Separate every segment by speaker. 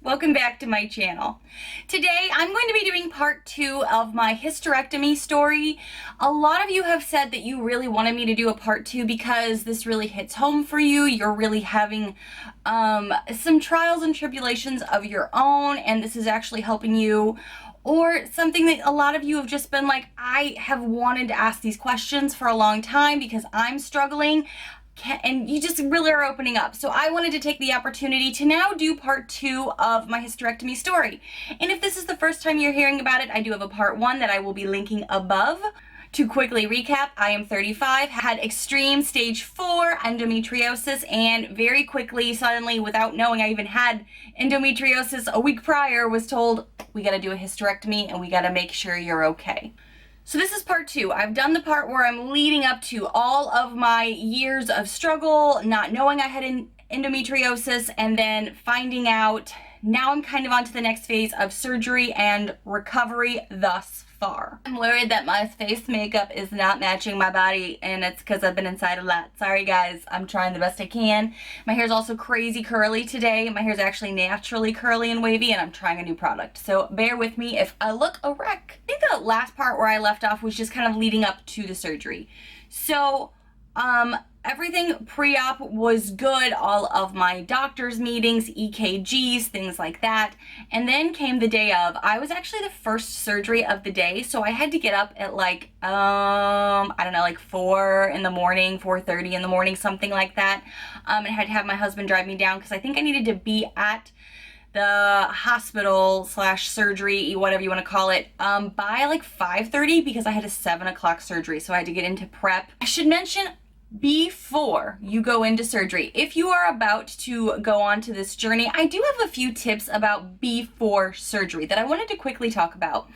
Speaker 1: Welcome back to my channel. Today I'm going to be doing part 2 of my hysterectomy story. A lot of you have said that you really wanted me to do a part 2 because this really hits home for you. You're really having some trials and tribulations of your own, and this is actually helping you. Or something that a lot of you have just been like, I have wanted to ask these questions for a long time because I'm struggling. And you just really are opening up. So I wanted to take the opportunity to now do part 2 of my hysterectomy story. And if this is the first time you're hearing about it, I do have a part 1 that I will be linking above. To quickly recap, I am 35, had extreme stage 4 endometriosis, and very quickly, suddenly, without knowing I even had endometriosis a week prior, was told, we gotta do a hysterectomy and we gotta make sure you're okay. So this is part 2. I've done the part where I'm leading up to all of my years of struggle, not knowing I had endometriosis, and then finding out. Now I'm kind of on to the next phase of surgery and recovery thus far. I'm worried that my face makeup is not matching my body, and it's because I've been inside a lot. Sorry guys, I'm trying the best I can. My hair's also crazy curly today. My hair's actually naturally curly and wavy, and I'm trying a new product. So bear with me if I look a wreck. I think the last part where I left off was just kind of leading up to the surgery. So, everything pre-op was good, all of my doctor's meetings, EKGs, things like that. And then came the day of. I was actually the first surgery of the day, so I had to get up at like, I don't know, like 4 in the morning, 4:30 in the morning, something like that. And I had to have my husband drive me down because I think I needed to be at the hospital slash surgery, whatever you want to call it, by like 5:30 because I had a 7 o'clock surgery, so I had to get into prep. I should mention, before you go into surgery, if you are about to go on to this journey, I do have a few tips about before surgery that I wanted to quickly talk about.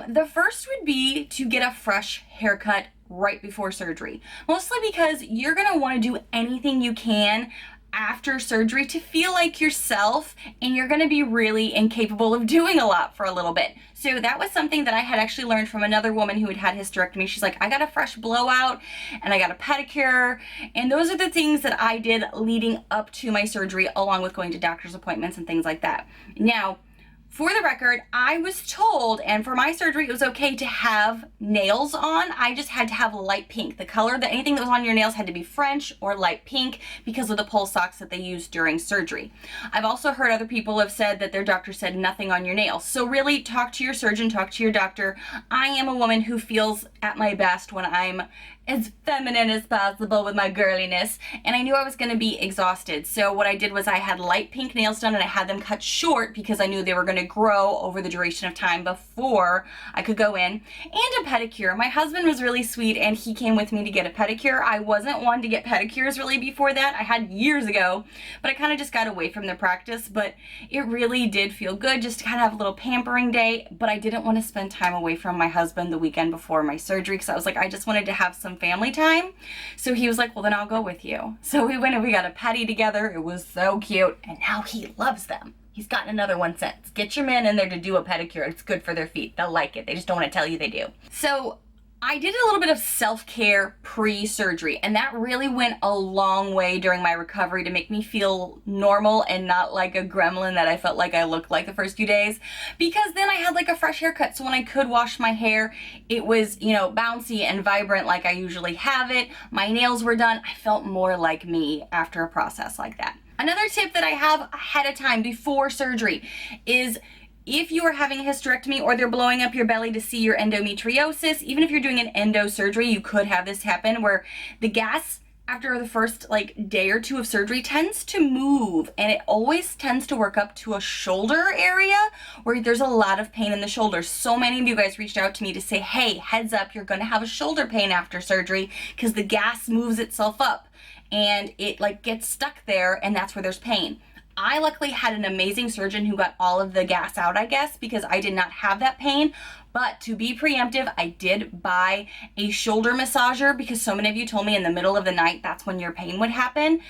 Speaker 1: The first would be to get a fresh haircut right before surgery, mostly because you're going to want to do anything you can after surgery to feel like yourself, and you're going to be really incapable of doing a lot for a little bit. So that was something that I had actually learned from another woman who had had hysterectomy. She's like, I got a fresh blowout and I got a pedicure, and those are the things that I did leading up to my surgery, along with going to doctor's appointments and things like that. Now, for the record, I was told, and for my surgery, it was okay to have nails on. I just had to have light pink. The color that anything that was on your nails had to be French or light pink because of the pole socks that they used during surgery. I've also heard other people have said that their doctor said nothing on your nails. So really talk to your surgeon, talk to your doctor. I am a woman who feels at my best when I'm as feminine as possible with my girliness, and I knew I was going to be exhausted. So what I did was I had light pink nails done, and I had them cut short because I knew they were going to grow over the duration of time before I could go in. And a pedicure. My husband was really sweet, and he came with me to get a pedicure. I wasn't one to get pedicures really before that. I had years ago, but I kind of just got away from the practice. But it really did feel good just to kind of have a little pampering day, but I didn't want to spend time away from my husband the weekend before my surgery because I was like, I just wanted to have some family time. So he was like, well, then I'll go with you. So we went and we got a pedi together. It was so cute, and now he loves them. He's gotten another one since. Get your man in there to do a pedicure. It's good for their feet. They'll like it. They just don't want to tell you they do. So I did a little bit of self-care pre-surgery, and that really went a long way during my recovery to make me feel normal and not like a gremlin that I felt like I looked like the first few days, because then I had like a fresh haircut. So when I could wash my hair, it was, you know, bouncy and vibrant like I usually have it. My nails were done. I felt more like me after a process like that. Another tip that I have ahead of time before surgery is, if you are having a hysterectomy or they're blowing up your belly to see your endometriosis, even if you're doing an endo surgery, you could have this happen where the gas after the first like day or two of surgery tends to move, and it always tends to work up to a shoulder area where there's a lot of pain in the shoulders. So many of you guys reached out to me to say, hey, heads up, you're going to have a shoulder pain after surgery because the gas moves itself up and it like gets stuck there, and that's where there's pain. I luckily had an amazing surgeon who got all of the gas out, I guess, because I did not have that pain. But to be preemptive, I did buy a shoulder massager because so many of you told me in the middle of the night that's when your pain would happen.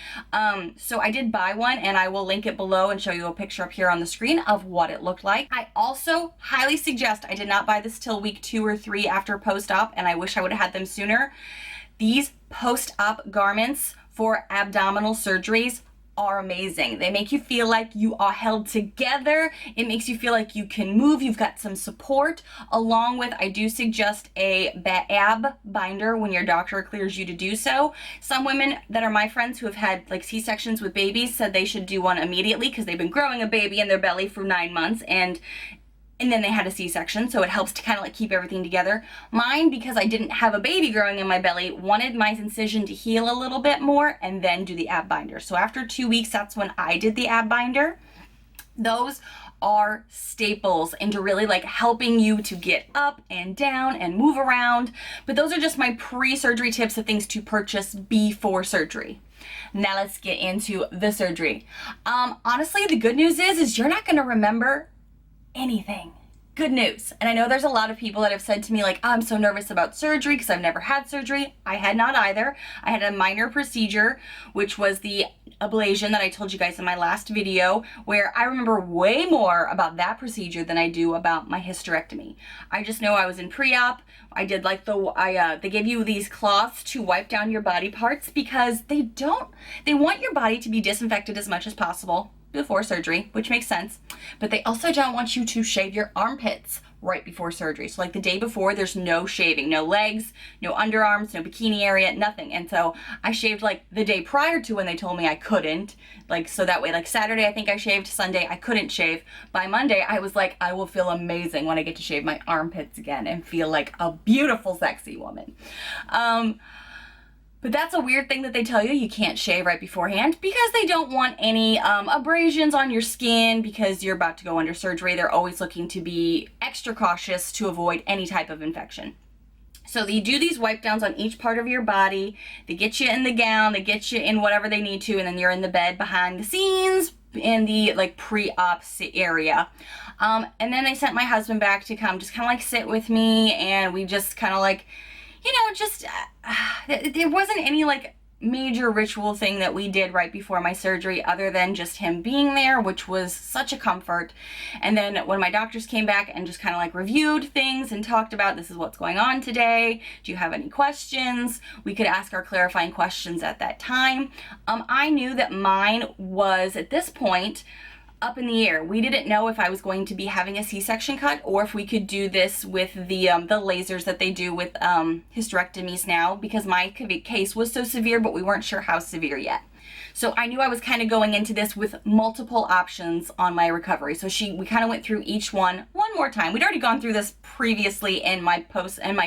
Speaker 1: So I did buy one, and I will link it below and show you a picture up here on the screen of what it looked like. I also highly suggest, I did not buy this till week 2 or 3 after post-op, and I wish I would have had them sooner. These post-op garments for abdominal surgeries are amazing. They make you feel like you are held together. It makes you feel like you can move. You've got some support, along with, I do suggest a ab binder when your doctor clears you to do so. Some women that are my friends who have had like C-sections with babies said they should do one immediately because they've been growing a baby in their belly for 9 months, and then they had a C-section, so it helps to kind of like keep everything together. Mine, because I didn't have a baby growing in my belly, wanted my incision to heal a little bit more and then do the ab binder. So after 2 weeks, that's when I did the ab binder. Those are staples into really like helping you to get up and down and move around. But those are just my pre-surgery tips of things to purchase before surgery. Now let's get into the surgery. Honestly, the good news is you're not gonna remember anything. Good news. And I know there's a lot of people that have said to me like, oh, I'm so nervous about surgery because I've never had surgery. I had not either. I had a minor procedure, which was the ablation that I told you guys in my last video, where I remember way more about that procedure than I do about my hysterectomy. I just know I was in pre-op. I did like they give you these cloths to wipe down your body parts because they want your body to be disinfected as much as possible before surgery, which makes sense, but they also don't want you to shave your armpits right before surgery. So like the day before, there's no shaving, no legs, no underarms, no bikini area, nothing. And so I shaved like the day prior to when they told me I couldn't, like, so that way, like Saturday, I think I shaved, Sunday, I couldn't shave. By Monday, I was like, I will feel amazing when I get to shave my armpits again and feel like a beautiful, sexy woman. But that's a weird thing that they tell you. You can't shave right beforehand because they don't want any abrasions on your skin because you're about to go under surgery. They're always looking to be extra cautious to avoid any type of infection. So they do these wipe downs on each part of your body. They get you in the gown, they get you in whatever they need to, and then you're in the bed behind the scenes in the like pre-op area. And then they sent my husband back to come just kind of like sit with me, and we just kind of like, you know, just, there wasn't any like major ritual thing that we did right before my surgery other than just him being there, which was such a comfort. And then when my doctors came back and just kind of like reviewed things and talked about, this is what's going on today, do you have any questions? We could ask our clarifying questions at that time. I knew that mine was at this point up in the air. We didn't know if I was going to be having a C-section cut or if we could do this with the lasers that they do with hysterectomies now, because my case was so severe, but we weren't sure how severe yet. So I knew I was kind of going into this with multiple options on my recovery. So we kind of went through each one more time. We'd already gone through this previously in my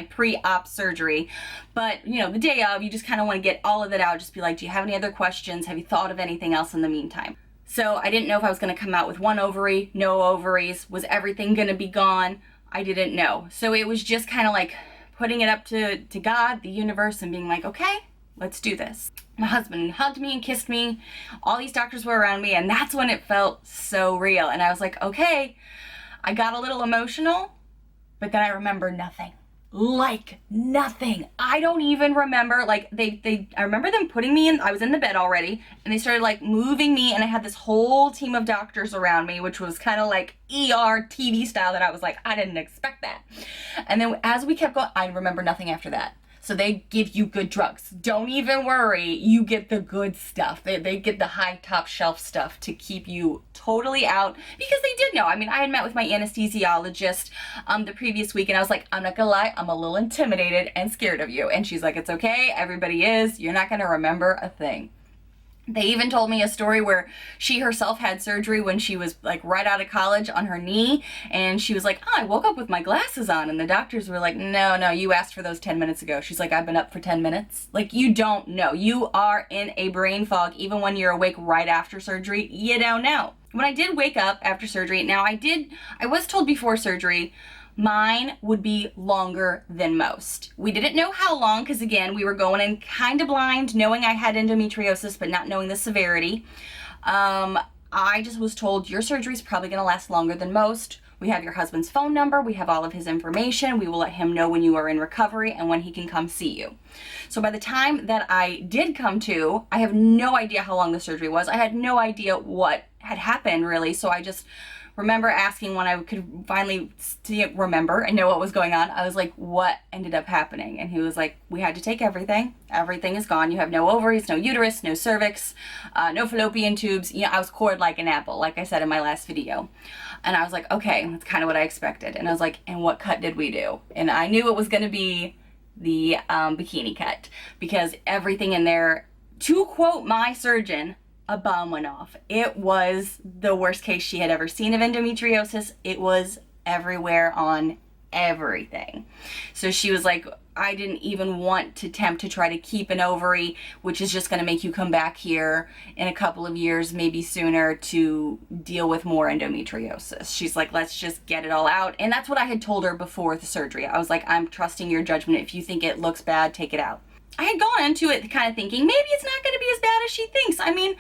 Speaker 1: pre-op surgery, but you know, the day of, you just kind of want to get all of it out. Just be like, do you have any other questions? Have you thought of anything else in the meantime? So I didn't know if I was going to come out with one ovary, no ovaries, was everything going to be gone? I didn't know. So it was just kind of like putting it up to God, the universe, and being like, okay, let's do this. My husband hugged me and kissed me. All these doctors were around me, and that's when it felt so real. And I was like, okay, I got a little emotional, but then I remembered nothing. Like nothing. I don't even remember, like I remember them putting me in, I was in the bed already, and they started like moving me, and I had this whole team of doctors around me, which was kind of like ER TV style, that I was like, I didn't expect that. And then as we kept going, I remember nothing after that. So they give you good drugs. Don't even worry, you get the good stuff. They get the high top shelf stuff to keep you totally out, because they did know. I mean, I had met with my anesthesiologist the previous week, and I was like, I'm not gonna lie, I'm a little intimidated and scared of you. And she's like, it's okay, everybody is. You're not gonna remember a thing. They even told me a story where she herself had surgery when she was like right out of college on her knee, and she was like, oh, I woke up with my glasses on, and the doctors were like, no, you asked for those 10 minutes ago. She's like, I've been up for 10 minutes. Like, you don't know. You are in a brain fog even when you're awake right after surgery. You don't know. When I did wake up after surgery, now I was told before surgery mine would be longer than most. We didn't know how long because, again, we were going in kind of blind, knowing I had endometriosis but not knowing the severity. I just was told your surgery is probably going to last longer than most. We have your husband's phone number. We have all of his information. We will let him know when you are in recovery and when he can come see you. So by the time that I did come to, I have no idea how long the surgery was. I had no idea what had happened, really. So I just remember asking when I could finally remember and know what was going on. I was like, what ended up happening? And he was like, we had to take everything. Everything is gone. You have no ovaries, no uterus, no cervix, no fallopian tubes. You know, I was cored like an apple, like I said in my last video. And I was like, okay, that's kind of what I expected. And I was like, and what cut did we do? And I knew it was going to be the bikini cut, because everything in there, to quote my surgeon, a bomb went off. It was the worst case she had ever seen of endometriosis. It was everywhere on everything. So she was like, I didn't even want to attempt to try to keep an ovary, which is just going to make you come back here in a couple of years, maybe sooner, to deal with more endometriosis. She's like, let's just get it all out. And that's what I had told her before the surgery. I was like, I'm trusting your judgment. If you think it looks bad, take it out. I had gone into it kind of thinking, maybe it's not going to be as bad as she thinks. I mean,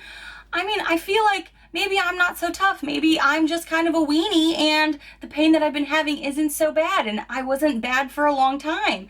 Speaker 1: I feel like maybe I'm not so tough. Maybe I'm just kind of a weenie and the pain that I've been having isn't so bad and I wasn't bad for a long time.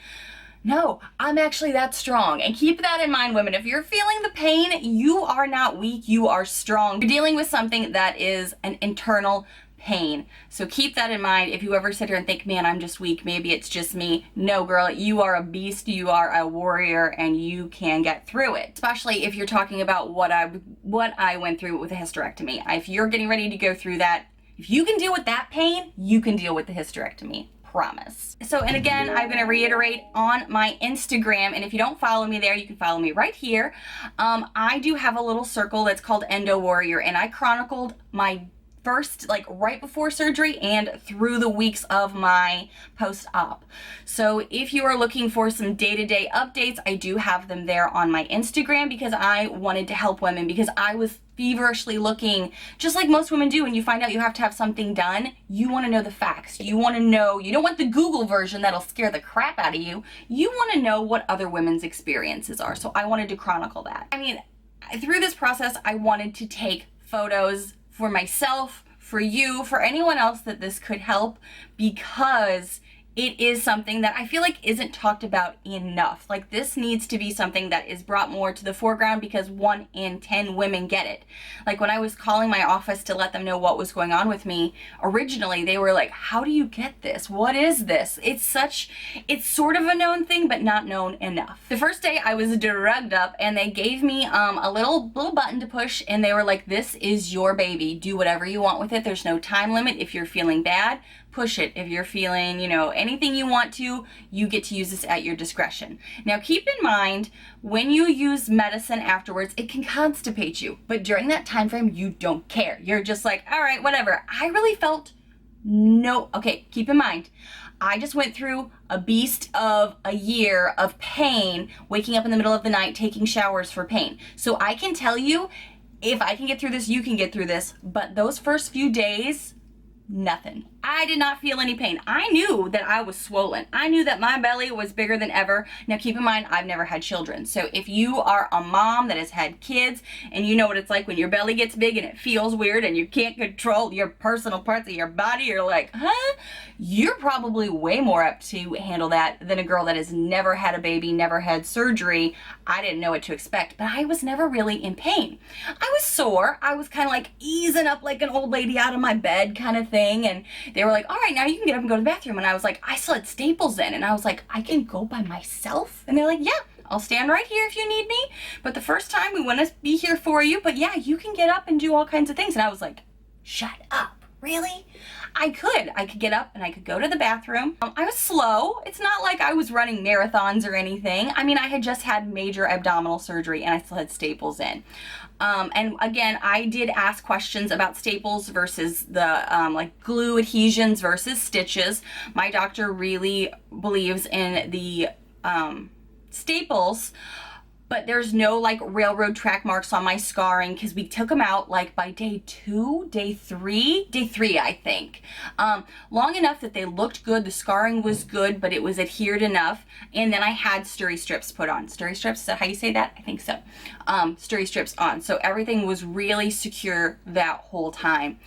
Speaker 1: No, I'm actually that strong. And keep that in mind, women. If you're feeling the pain, you are not weak, you are strong. You're dealing with something that is an internal pain. So keep that in mind. If you ever sit here and think, man, I'm just weak, maybe it's just me. No, girl, you are a beast, you are a warrior, and you can get through it. Especially if you're talking about what I went through with a hysterectomy. If you're getting ready to go through that, if you can deal with that pain, you can deal with the hysterectomy. Promise. So, and again, I'm going to reiterate on my Instagram, and if you don't follow me there, you can follow me right here. I do have a little circle that's called Endo Warrior, and I chronicled my first, like right before surgery and through the weeks of my post-op. So if you are looking for some day-to-day updates, I do have them there on my Instagram, because I wanted to help women, because I was feverishly looking, just like most women do when you find out you have to have something done. You want to know the facts. You want to know, you don't want the Google version that'll scare the crap out of you. You want to know what other women's experiences are. So I wanted to chronicle that. I mean, through this process, I wanted to take photos for myself, for you, for anyone else that this could help, because it is something that I feel like isn't talked about enough. Like, this needs to be something that is brought more to the foreground, because 1 in 10 women get it. Like, when I was calling my office to let them know what was going on with me, originally they were like, how do you get this? What is this? It's sort of a known thing, but not known enough. The first day I was drugged up, and they gave me a little button to push, and they were like, this is your baby. Do whatever you want with it. There's no time limit. If you're feeling bad, push it. If you're feeling, anything you want to, you get to use this at your discretion. Now, keep in mind, when you use medicine afterwards, it can constipate you. But during that time frame, you don't care. You're just like, all right, whatever. I really felt okay, keep in mind, I just went through a beast of a year of pain, waking up in the middle of the night, taking showers for pain. So I can tell you, if I can get through this, you can get through this. But those first few days, nothing. I did not feel any pain. I knew that I was swollen. I knew that my belly was bigger than ever. Now keep in mind, I've never had children. So if you are a mom that has had kids and you know what it's like when your belly gets big and it feels weird and you can't control your personal parts of your body, you're like, huh? You're probably way more apt to handle that than a girl that has never had a baby, never had surgery. I didn't know what to expect, but I was never really in pain. I was sore. I was kind of like easing up like an old lady out of my bed kind of thing. And they were like, all right, now you can get up and go to the bathroom. And I was like, I still had staples in. And I was like, I can go by myself? And they're like, yeah, I'll stand right here if you need me. But the first time, we want to be here for you. But yeah, you can get up and do all kinds of things. And I was like, shut up. Really? I could get up and I could go to the bathroom. I was slow. It's not like I was running marathons or anything. I mean, I had just had major abdominal surgery and I still had staples in. And again, I did ask questions about staples versus the like glue adhesions versus stitches. My doctor really believes in the staples, but there's no like railroad track marks on my scarring, because we took them out like by day three, I think. Long enough that they looked good, the scarring was good, but it was adhered enough. And then I had steri strips put on. Steri strips, is that how you say that? I think so. Steri strips on. So everything was really secure that whole time.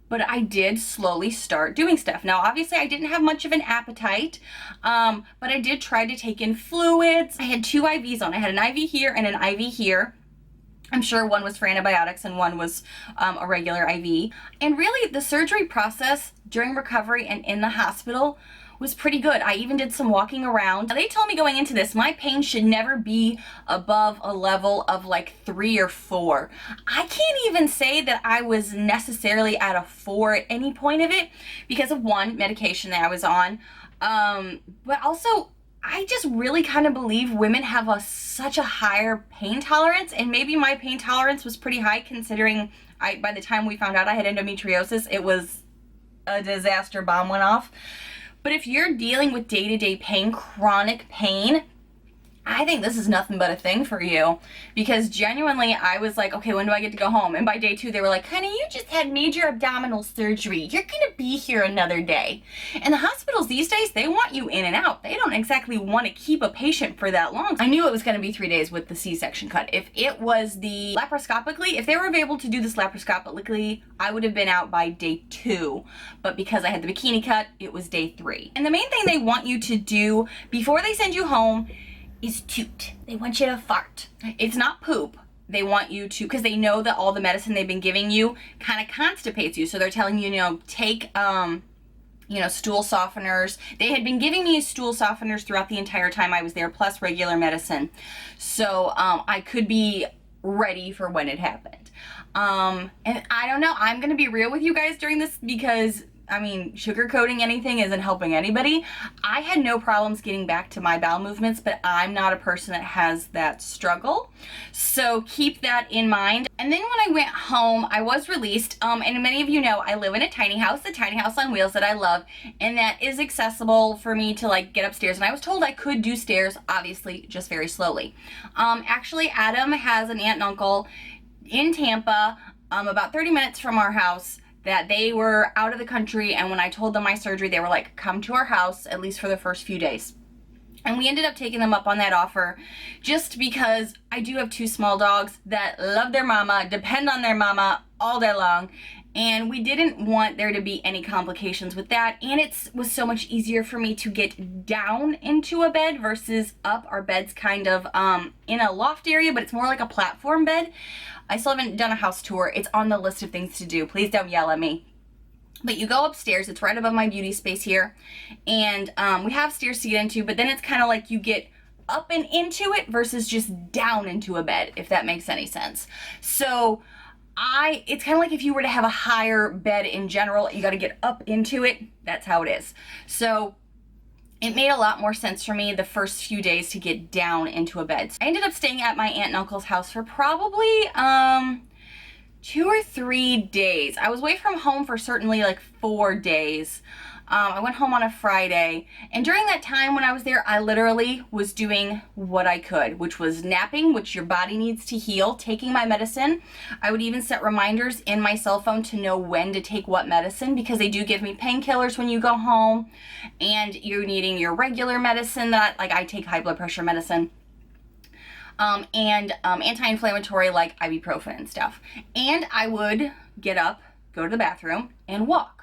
Speaker 1: But I did slowly start doing stuff. Now, obviously, I didn't have much of an appetite, but I did try to take in fluids. I had 2 IVs on. I had an IV here and an IV here. I'm sure one was for antibiotics and one was a regular IV. And really, the surgery process during recovery and in the hospital was pretty good. I even did some walking around. Now, they told me going into this, my pain should never be above a level of like 3 or 4. I can't even say that I was necessarily at a 4 at any point of it because of one, medication that I was on, but also I just really kind of believe women have such a higher pain tolerance, and maybe my pain tolerance was pretty high considering by the time we found out I had endometriosis, it was a disaster bomb went off. But if you're dealing with day-to-day pain, chronic pain, I think this is nothing but a thing for you, because genuinely I was like, okay, when do I get to go home? And by day 2 they were like, honey, you just had major abdominal surgery. You're gonna be here another day. And the hospitals these days, they want you in and out. They don't exactly want to keep a patient for that long. I knew it was gonna be 3 days with the C-section cut. If it was the laparoscopically, if they were able to do this laparoscopically, I would have been out by day 2. But because I had the bikini cut, it was day 3. And the main thing they want you to do before they send you home is toot. They want you to fart. It's not poop. They want you to, because they know that all the medicine they've been giving you kind of constipates you. So they're telling you, take, stool softeners. They had been giving me stool softeners throughout the entire time I was there, plus regular medicine. So I could be ready for when it happened. And I don't know, I'm going to be real with you guys during this because sugarcoating anything isn't helping anybody. I had no problems getting back to my bowel movements, but I'm not a person that has that struggle. So keep that in mind. And then when I went home, I was released. And many of you know I live in a tiny house on wheels that I love, and that is accessible for me to like get upstairs. And I was told I could do stairs, obviously, just very slowly. Actually, Adam has an aunt and uncle in Tampa, about 30 minutes from our house, that they were out of the country, and when I told them my surgery, they were like, come to our house, at least for the first few days. And we ended up taking them up on that offer just because I do have 2 small dogs that love their mama, depend on their mama all day long, and we didn't want there to be any complications with that. And it was so much easier for me to get down into a bed versus up. Our bed's kind of in a loft area, but it's more like a platform bed. I still haven't done a house tour. It's on the list of things to do. Please don't yell at me. But you go upstairs. It's right above my beauty space here. And we have stairs to get into, but then it's kind of like you get up and into it versus just down into a bed, if that makes any sense. So it's kind of like if you were to have a higher bed in general, you got to get up into it. That's how it is. So it made a lot more sense for me the first few days to get down into a bed. So I ended up staying at my aunt and uncle's house for probably 2 or 3 days. I was away from home for certainly like 4 days. I went home on a Friday, and during that time when I was there, I literally was doing what I could, which was napping, which your body needs to heal, taking my medicine. I would even set reminders in my cell phone to know when to take what medicine, because they do give me painkillers when you go home, and you're needing your regular medicine that, like, I take high blood pressure medicine. And anti-inflammatory like ibuprofen and stuff. And I would get up, go to the bathroom, and walk.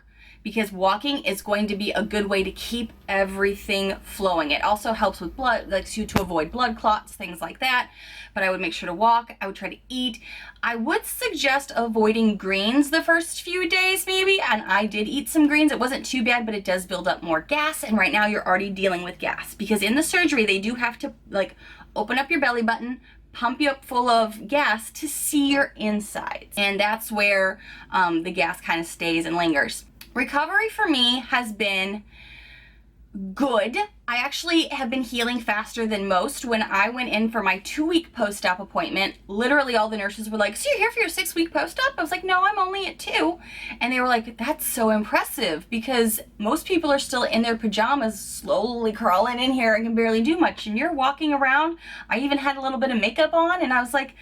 Speaker 1: Because walking is going to be a good way to keep everything flowing. It also helps with blood, like you to avoid blood clots, things like that. But I would make sure to walk. I would try to eat. I would suggest avoiding greens the first few days maybe. And I did eat some greens. It wasn't too bad, but it does build up more gas. And right now you're already dealing with gas. Because in the surgery, they do have to like open up your belly button, pump you up full of gas to see your insides. And that's where the gas kind of stays and lingers. Recovery for me has been good. I actually have been healing faster than most. When I went in for my 2-week post-op appointment, literally all the nurses were like, so you're here for your 6-week post-op? I was like, no, I'm only at 2. And they were like, that's so impressive, because most people are still in their pajamas slowly crawling in here and can barely do much. And you're walking around. I even had a little bit of makeup on, and I was like,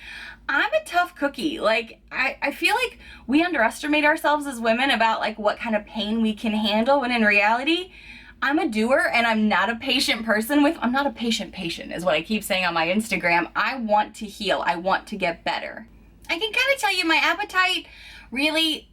Speaker 1: I'm a tough cookie. Like, I feel like we underestimate ourselves as women about like what kind of pain we can handle, when in reality, I'm a doer, and I'm not a patient person I'm not a patient is what I keep saying on my Instagram. I want to heal. I want to get better. I can kind of tell you my appetite really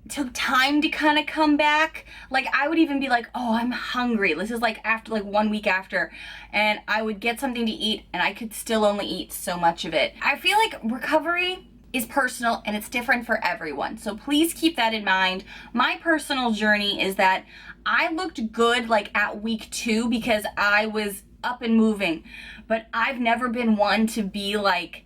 Speaker 1: took time to kind of come back. Like I would even be like, oh, I'm hungry. This is like after, like 1 week after, and I would get something to eat and I could still only eat so much of it. I feel like recovery is personal and it's different for everyone. So please keep that in mind. My personal journey is that I looked good like at week 2 because I was up and moving, but I've never been one to be like,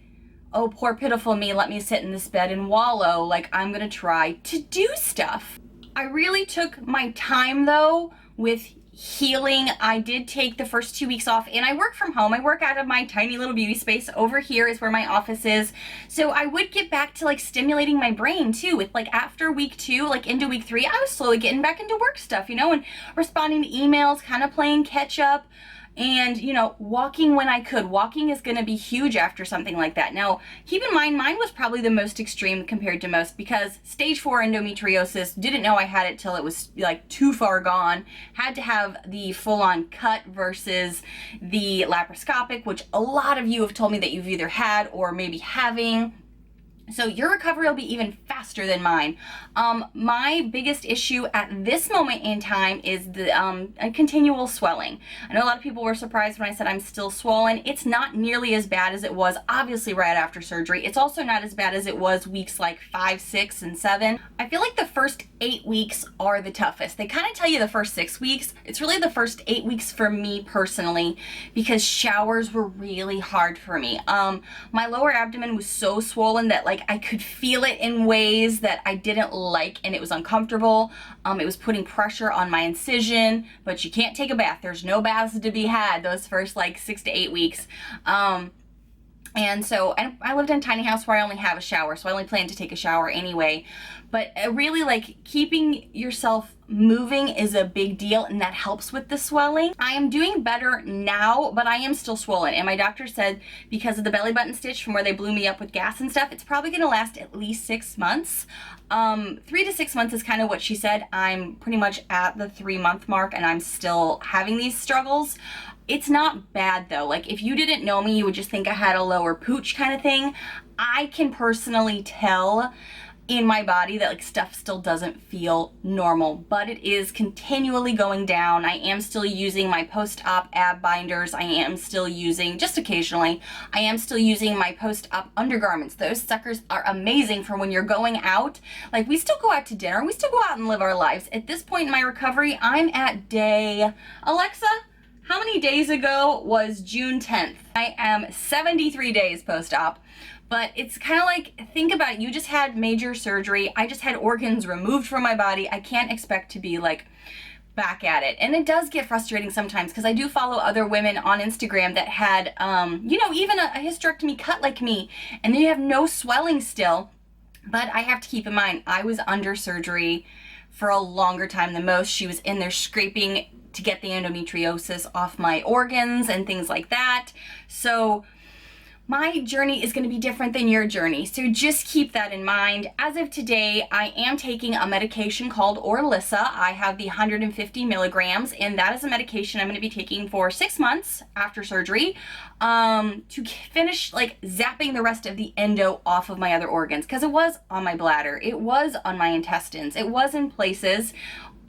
Speaker 1: oh, poor pitiful me, let me sit in this bed and wallow. Like, I'm gonna try to do stuff. I really took my time though with healing. I did take the first 2 weeks off and I work from home. I work out of my tiny little beauty space. Over here is where my office is. So I would get back to like stimulating my brain too with like after week 2, like into week 3, I was slowly getting back into work stuff, you know, and responding to emails, kind of playing catch up. And, you know, walking when I could. Walking is going to be huge after something like that. Now, keep in mind, mine was probably the most extreme compared to most because stage 4 endometriosis, didn't know I had it till it was like too far gone. Had to have the full-on cut versus the laparoscopic, which a lot of you have told me that you've either had or maybe having. So your recovery will be even faster than mine. My biggest issue at this moment in time is the a continual swelling. I know a lot of people were surprised when I said I'm still swollen. It's not nearly as bad as it was obviously right after surgery. It's also not as bad as it was weeks like 5, 6, and 7. I feel like the first 8 weeks are the toughest. They kind of tell you the first 6 weeks. It's really the first 8 weeks for me personally because showers were really hard for me. My lower abdomen was so swollen that like I could feel it in ways that I didn't like and it was uncomfortable. It was putting pressure on my incision, but you can't take a bath. There's no baths to be had those first like 6 to 8 weeks. And so I lived in a tiny house where I only have a shower, so I only plan to take a shower anyway. But really, like, keeping yourself moving is a big deal, and that helps with the swelling. I am doing better now, but I am still swollen. And my doctor said because of the belly button stitch from where they blew me up with gas and stuff, it's probably gonna last at least 6 months. 3 to 6 months is kind of what she said. I'm pretty much at the 3-month mark, and I'm still having these struggles. It's not bad though. Like if you didn't know me, you would just think I had a lower pooch kind of thing. I can personally tell in my body that like stuff still doesn't feel normal, but it is continually going down. I am still using my post-op ab binders. I am still using, just occasionally, I am still using my post-op undergarments. Those suckers are amazing for when you're going out. Like we still go out to dinner, we still go out and live our lives. At this point in my recovery, I'm at day, Alexa, how many days ago was June 10th? I am 73 days post-op, but it's kind of like, think about it, you just had major surgery. I just had organs removed from my body. I can't expect to be like back at it. And it does get frustrating sometimes because I do follow other women on Instagram that had, you know, even a hysterectomy cut like me, and they have no swelling still. But I have to keep in mind, I was under surgery for a longer time than most. She was in there scraping to get the endometriosis off my organs and things like that. So my journey is going to be different than your journey. So just keep that in mind. As of today, I am taking a medication called Orlissa. I have the 150 milligrams, and that is a medication I'm going to be taking for 6 months after surgery to finish like zapping the rest of the endo off of my other organs, because it was on my bladder, it was on my intestines, it was in places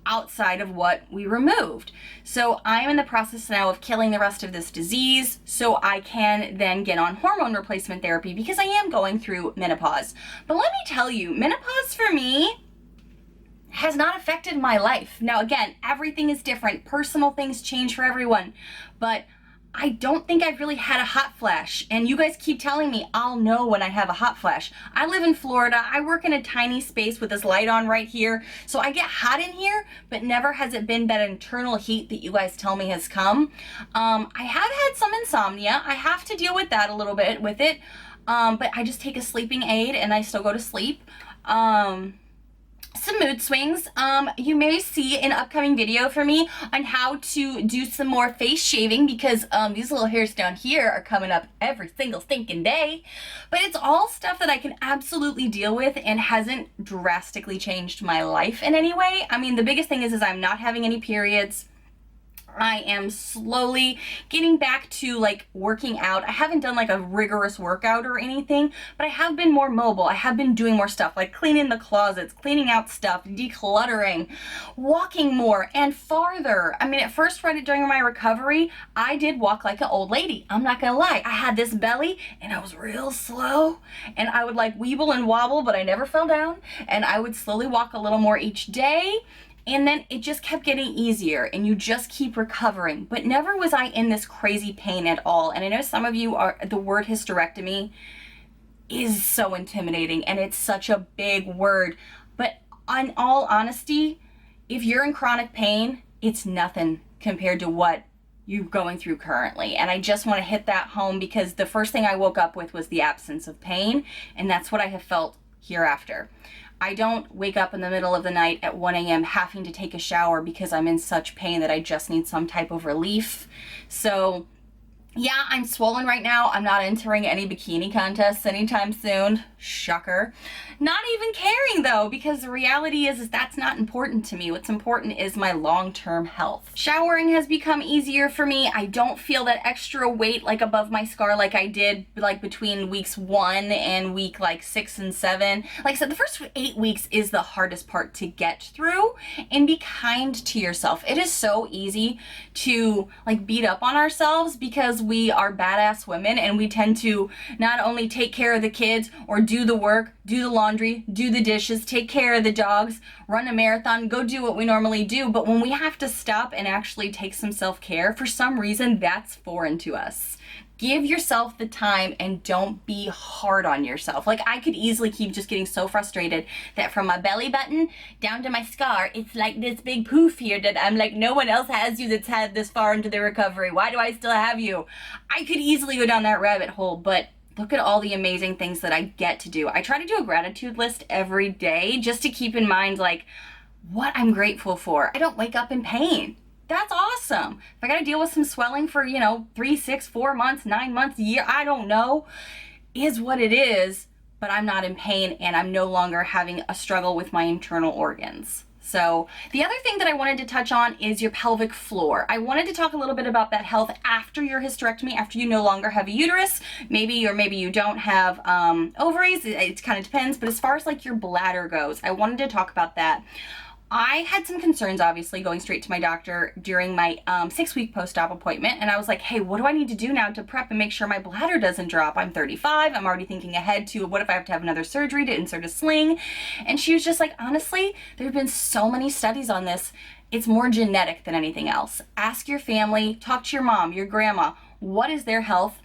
Speaker 1: outside of what we removed. So I'm in the process now of killing the rest of this disease so I can then get on hormone replacement therapy because I am going through menopause. But let me tell you, menopause for me has not affected my life. Now again, everything is different. Personal things change for everyone, but I don't think I've really had a hot flash, and you guys keep telling me I'll know when I have a hot flash. I live in Florida. I work in a tiny space with this light on right here, so I get hot in here, but never has it been that internal heat that you guys tell me has come. I have had some insomnia. I have to deal with that a little bit with it, but I just take a sleeping aid and I still go to sleep. Some mood swings. You may see an upcoming video for me on how to do some more face shaving because these little hairs down here are coming up every single stinking day. But it's all stuff that I can absolutely deal with and hasn't drastically changed my life in any way. I mean, the biggest thing is I'm not having any periods. I am slowly getting back to like working out. I haven't done like a rigorous workout or anything, but I have been more mobile. I have been doing more stuff like cleaning the closets, cleaning out stuff, decluttering, walking more and farther. I mean, at first, right during my recovery, I did walk like an old lady. I'm not gonna lie. I had this belly and I was real slow and I would like weeble and wobble, but I never fell down. And I would slowly walk a little more each day. And then it just kept getting easier and you just keep recovering. But never was I in this crazy pain at all. And I know some of you are, the word hysterectomy is so intimidating and it's such a big word. But in all honesty, if you're in chronic pain, it's nothing compared to what you're going through currently. And I just want to hit that home because the first thing I woke up with was the absence of pain. And that's what I have felt hereafter. I don't wake up in the middle of the night at 1 a.m. having to take a shower because I'm in such pain that I just need some type of relief. So yeah, I'm swollen right now. I'm not entering any bikini contests anytime soon. Shocker. Not even caring though, because the reality is that's not important to me. What's important is my long-term health. Showering has become easier for me. I don't feel that extra weight like above my scar like I did like between weeks 1 and week like 6 and 7. Like I said, the first 8 weeks is the hardest part to get through, and be kind to yourself. It is so easy to like beat up on ourselves because we are badass women and we tend to not only take care of the kids or do the work, do the laundry, do the dishes, take care of the dogs, run a marathon, go do what we normally do. But when we have to stop and actually take some self-care, for some reason, that's foreign to us. Give yourself the time and don't be hard on yourself. Like I could easily keep just getting so frustrated that from my belly button down to my scar, it's like this big poof here that I'm like, no one else has you that's had this far into the recovery. Why do I still have you? I could easily go down that rabbit hole, but look at all the amazing things that I get to do. I try to do a gratitude list every day just to keep in mind like what I'm grateful for. I don't wake up in pain. That's awesome. If I got to deal with some swelling for, 3, 6, 4 months, 9 months, a year, I don't know, is what it is, but I'm not in pain and I'm no longer having a struggle with my internal organs. So the other thing that I wanted to touch on is your pelvic floor. I wanted to talk a little bit about that health after your hysterectomy, after you no longer have a uterus, maybe you don't have ovaries, it kind of depends, but as far as like your bladder goes, I wanted to talk about that. I had some concerns, obviously, going straight to my doctor during my 6-week post-op appointment. And I was like, hey, what do I need to do now to prep and make sure my bladder doesn't drop? I'm 35. I'm already thinking ahead to what if I have to have another surgery to insert a sling? And she was just like, honestly, there have been so many studies on this. It's more genetic than anything else. Ask your family, talk to your mom, your grandma. What is their health?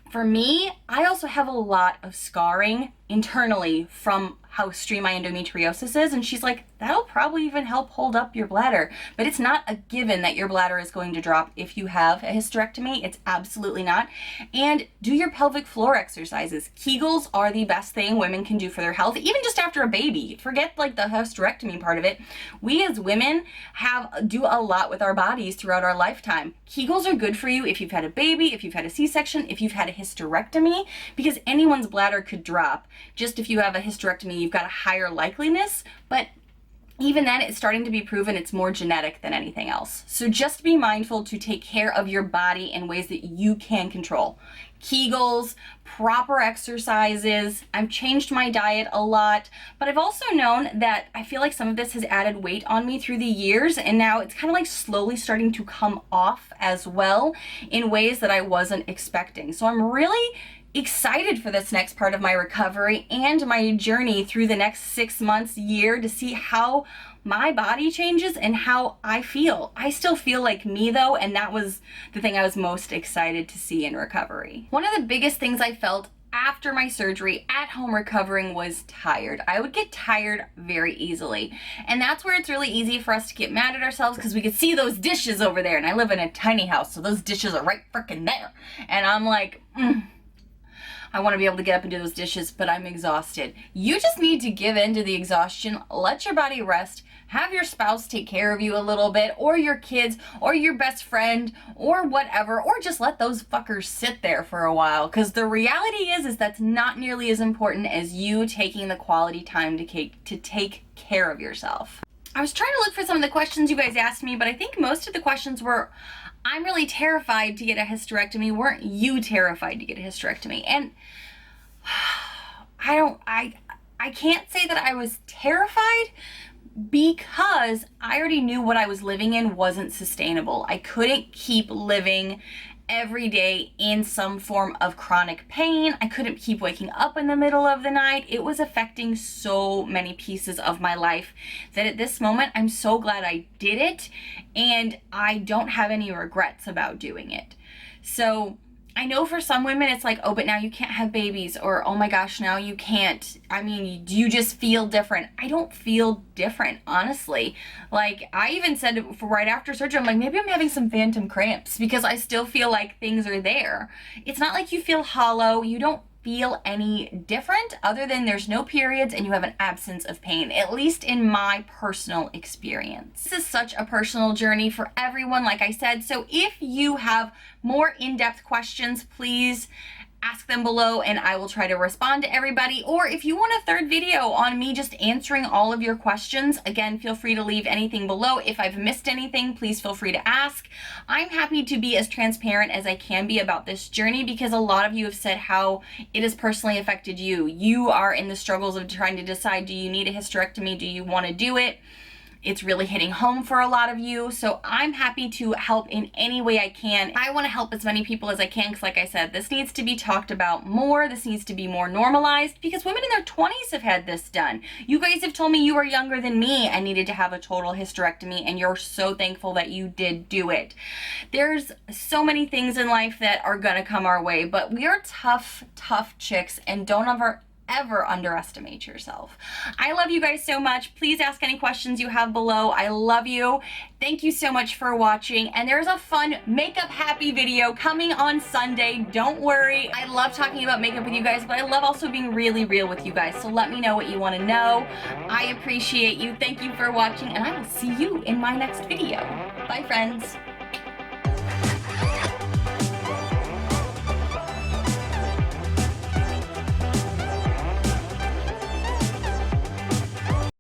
Speaker 1: For me, I also have a lot of scarring internally from how extreme my endometriosis is, and she's like, that'll probably even help hold up your bladder. But it's not a given that your bladder is going to drop if you have a hysterectomy. It's absolutely not. And do your pelvic floor exercises. Kegels are the best thing women can do for their health, even just after a baby. Forget like the hysterectomy part of it. We as women do a lot with our bodies throughout our lifetime. Kegels are good for you if you've had a baby, if you've had a C-section, if you've had a hysterectomy, because anyone's bladder could drop. Just if you have a hysterectomy, you've got a higher likeliness, but even then, it's starting to be proven it's more genetic than anything else. So just be mindful to take care of your body in ways that you can control. Kegels, proper exercises. I've changed my diet a lot, but I've also known that I feel like some of this has added weight on me through the years, and now it's kind of like slowly starting to come off as well in ways that I wasn't expecting. So I'm really excited for this next part of my recovery and my journey through the next 6 months, year, to see how my body changes and how I feel. I still feel like me though, and that was the thing I was most excited to see in recovery. One of the biggest things I felt after my surgery at home recovering was tired. I would get tired very easily. And that's where it's really easy for us to get mad at ourselves because we could see those dishes over there. And I live in a tiny house, so those dishes are right freaking there. And I'm like, I want to be able to get up and do those dishes, but I'm exhausted. You just need to give in to the exhaustion, let your body rest, have your spouse take care of you a little bit, or your kids, or your best friend, or whatever, or just let those fuckers sit there for a while. Because the reality is that's not nearly as important as you taking the quality time to take care of yourself. I was trying to look for some of the questions you guys asked me, but I think most of the questions were, I'm really terrified to get a hysterectomy. Weren't you terrified to get a hysterectomy? And I can't say that I was terrified, because I already knew what I was living in wasn't sustainable. I couldn't keep living every day in some form of chronic pain. I couldn't keep waking up in the middle of the night. It was affecting so many pieces of my life that at this moment, I'm so glad I did it, and I don't have any regrets about doing it. So I know for some women it's like, oh, but now you can't have babies, or oh my gosh, now you can't. I mean, you just feel different. I don't feel different, honestly. Like, I even said for right after surgery, I'm like, maybe I'm having some phantom cramps, because I still feel like things are there. It's not like you feel hollow. You don't feel any different, other than there's no periods and you have an absence of pain, at least in my personal experience. This is such a personal journey for everyone, like I said. So if you have more in-depth questions, please ask them below and I will try to respond to everybody. Or if you want a third video on me just answering all of your questions, again, feel free to leave anything below. If I've missed anything, please feel free to ask. I'm happy to be as transparent as I can be about this journey, because a lot of you have said how it has personally affected you. You are in the struggles of trying to decide, do you need a hysterectomy? Do you want to do it? It's really hitting home for a lot of you. So I'm happy to help in any way I can. I want to help as many people as I can, because like I said, this needs to be talked about more. This needs to be more normalized, because women in their 20s have had this done. You guys have told me you are younger than me and needed to have a total hysterectomy, and you're so thankful that you did do it. There's so many things in life that are gonna come our way, but we are tough chicks, and don't ever underestimate yourself. I love you guys so much. Please ask any questions you have below. I love you. Thank you so much for watching. And there's a fun makeup happy video coming on Sunday. Don't worry. I love talking about makeup with you guys, but I love also being really real with you guys. So let me know what you want to know. I appreciate you. Thank you for watching, and I will see you in my next video. Bye, friends.